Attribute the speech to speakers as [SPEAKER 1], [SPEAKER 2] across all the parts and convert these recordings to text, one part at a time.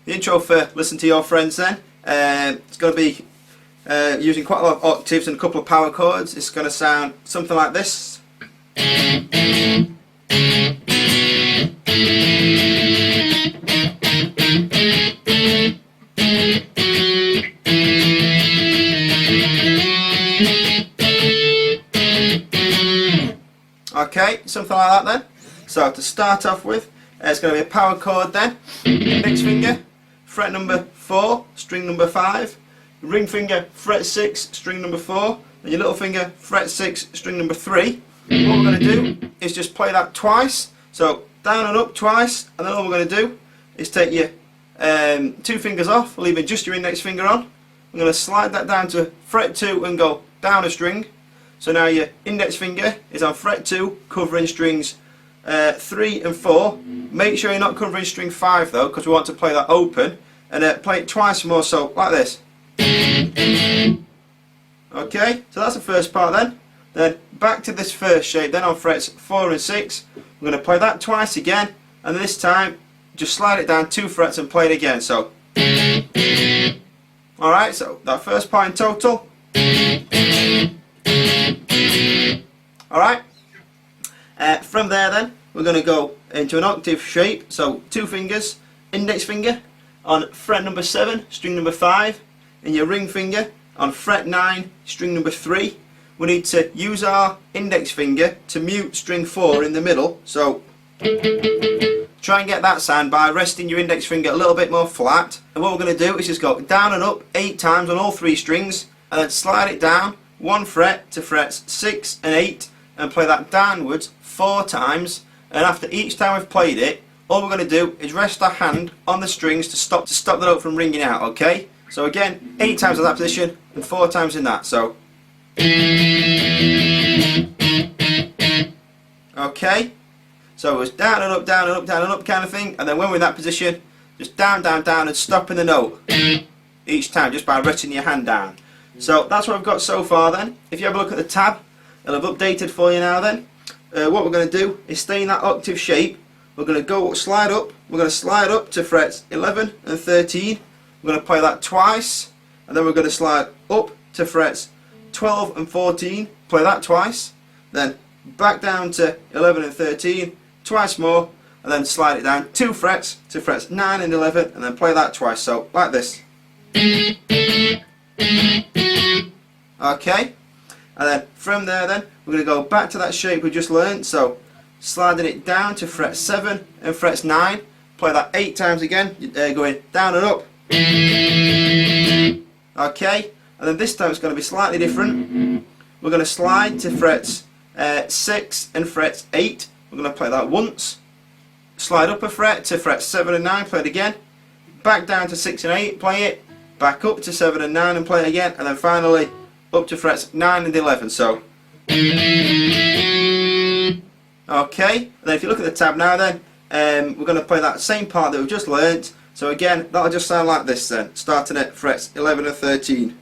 [SPEAKER 1] The intro for Listen to Your Friends then, it's going to be using quite a lot of octaves and a couple of power chords. It's going to sound something like this. Okay, something like that then. So to start off with, it's going to be a power chord then. Index finger, fret number 4, string number 5. Ring finger, fret 6, string number 4. And your little finger, fret 6, string number 3. What we're going to do is just play that twice. So down and up twice, and then all we're going to do is take your 2 fingers off, leaving just your index finger on. I'm going to slide that down to fret 2 and go down a string. So now your index finger is on fret 2, covering strings 3 and 4. Make sure you're not covering string 5 though, because we want to play that open. And play it twice more, so like this. Okay, so that's the first part then. Then back to this first shape then on frets 4 and 6. We're going to play that twice again, and this time just slide it down 2 frets and play it again. So alright, so that first part in total. Alright, from there then we're going to go into an octave shape. So 2 fingers, index finger on fret number 7, string number 5, and your ring finger on fret 9, string number 3. We need to use our index finger to mute string 4 in the middle. So try and get that sound by resting your index finger a little bit more flat. And what we're going to do is just go down and up 8 times on all 3 strings, and then slide it down 1 fret to frets 6 and 8, and play that downwards 4 times. And after each time we've played it, all we're going to do is rest our hand on the strings to stop the note from ringing out. Okay, so again 8 times in that position and 4 times in that. So okay, so it was down and up, down and up, down and up kind of thing, and then when we're in that position, just down, down, down, and stopping the note each time just by resting your hand down. So that's what I've got so far then. If you have a look at the tab, it'll have updated for you now then. What we're going to do is stay in that octave shape. We're going to go slide up. We're going to slide up to frets 11 and 13. We're going to play that twice, and then we're going to slide up to frets 12 and 14. Play that twice. Then back down to 11 and 13 twice more, and then slide it down 2 frets to frets 9 and 11, and then play that twice. So like this. Okay, and then from there then we're going to go back to that shape we just learned. So sliding it down to fret 7 and frets 9, play that 8 times again, going down and up. Okay, and then this time it's going to be slightly different. We're going to slide to frets 6 and frets 8. We're going to play that once, slide up a fret to frets 7 and 9, play it again, back down to 6 and 8, play it, back up to 7 and 9 and play it again, and then finally up to frets 9 and 11. So okay, and then if you look at the tab now then, we're going to play that same part that we've just learnt. So again, that'll just sound like this then, starting at frets 11 and 13.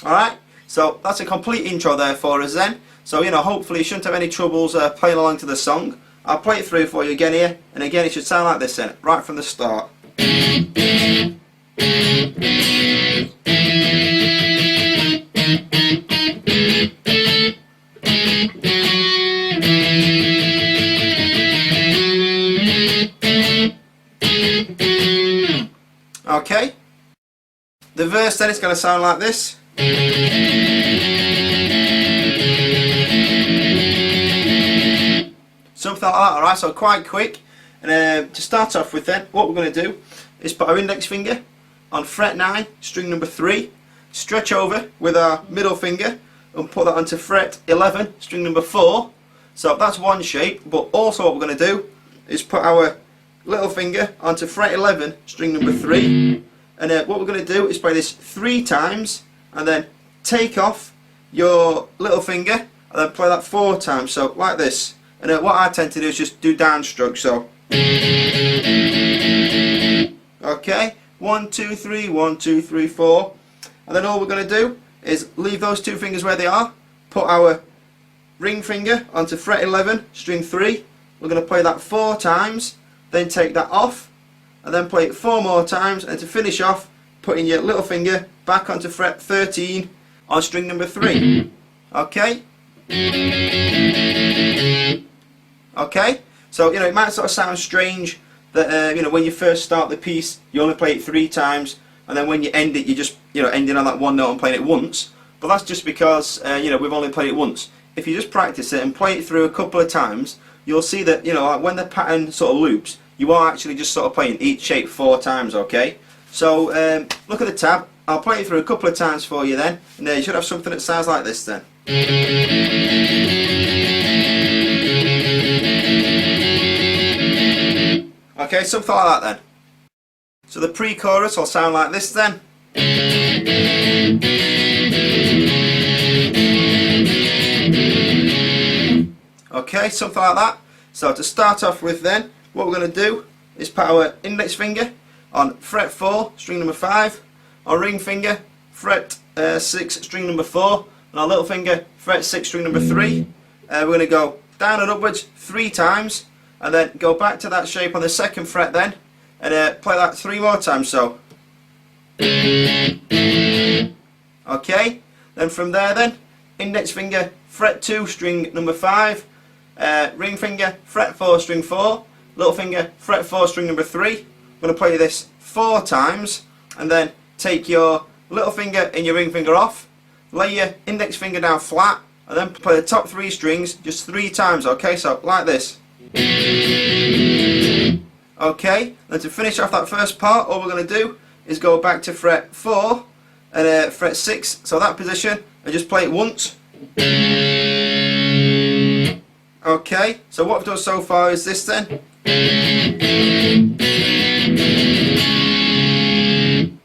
[SPEAKER 1] Alright, so that's a complete intro there for us then. So you know, hopefully you shouldn't have any troubles playing along to the song. I'll play it through for you again here, and again it should sound like this then, right from the start. Okay, the verse then is going to sound like this. Something like that, alright, so quite quick. And to start off with then, what we're going to do is put our index finger on fret 9, string number 3, stretch over with our middle finger and put that onto fret 11, string number 4. So that's one shape, but also what we're going to do is put our little finger onto fret 11, string number 3, and what we're going to do is play this 3 times, and then take off your little finger and then play that 4 times, so like this. And what I tend to do is just do downstroke, so okay, 1 2 3 1 2 3 4, and then all we're going to do is leave those 2 fingers where they are, put our ring finger onto fret 11, string 3, we're going to play that 4 times, then take that off, and then play it 4 more times, and to finish off, putting your little finger back onto fret 13 on string number 3. Okay? Okay? So, you know, it might sort of sound strange that, you know, when you first start the piece, you only play it 3 times, and then when you end it, you just, you know, ending on that one note and playing it once. But that's just because, you know, we've only played it once. If you just practice it and play it through a couple of times, you'll see that, you know, when the pattern sort of loops, you are actually just sort of playing each shape 4 times, okay? So, look at the tab. I'll play it through a couple of times for you then, and you should have something that sounds like this then. Okay, something like that then. So the pre-chorus will sound like this then. Okay, something like that. So to start off with then, what we're going to do is put our index finger on fret 4, string number 5, our ring finger, fret 6, string number 4, and our little finger, fret 6, string number 3. We're going to go down and upwards 3 times, and then go back to that shape on the 2nd fret then, and play that 3 more times, so. Okay, then from there then, index finger, fret 2, string number 5, ring finger, fret 4, string 4, little finger, fret 4, string number 3. I'm going to play this 4 times, and then take your little finger and your ring finger off, lay your index finger down flat, and then play the top 3 strings just 3 times, okay, so like this. Okay, then to finish off that first part, all we're going to do is go back to fret 4 and fret 6, so that position, and just play it once. Okay, so what I've done so far is this then.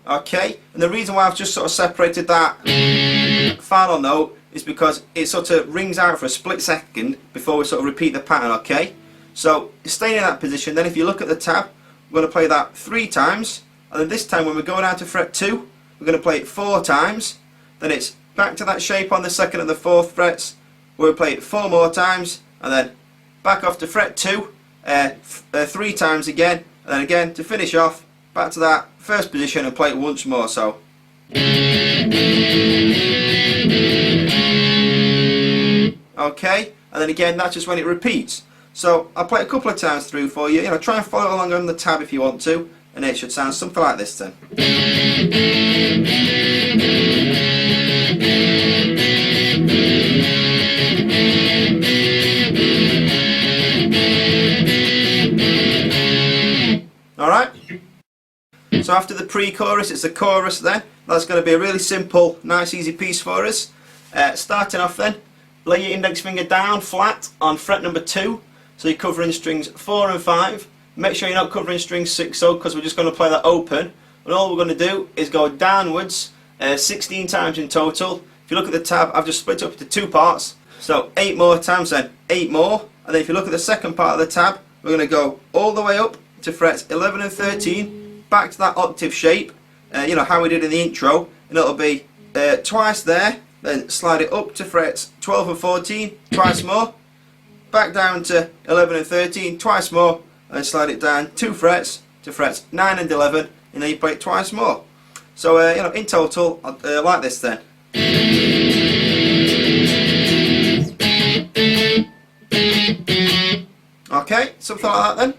[SPEAKER 1] Okay, and the reason why I've just sort of separated that final note is because it sort of rings out for a split second before we sort of repeat the pattern, okay? So, staying in that position, then if you look at the tab, we're going to play that 3 times, and then this time when we go down to fret 2, we're going to play it 4 times, then it's back to that shape on the 2nd and the 4th frets, where we play it 4 more times, and then back off to fret 2, 3 times again, and then again to finish off, back to that first position and play it once more, so. Okay, and then again that's just when it repeats. So I'll play it a couple of times through for you, try and follow along on the tab if you want to, and it should sound something like this then. Alright? So after the pre-chorus, it's the chorus then. That's going to be a really simple, nice, easy piece for us. Starting off then, lay your index finger down flat on fret number 2, so you're covering strings 4 and 5. Make sure you're not covering strings 6 because we're just going to play that open. And all we're going to do is go downwards 16 times in total. If you look at the tab, I've just split it up into 2 parts. So 8 more times then, 8 more. And then if you look at the second part of the tab, we're going to go all the way up to frets 11 and 13, back to that octave shape, how we did in the intro, and it'll be twice there, then slide it up to frets 12 and 14, twice more, back down to 11 and 13, twice more, and slide it down 2 frets to frets 9 and 11, and then you play it twice more. So, in total, like this then. Okay, something like that then.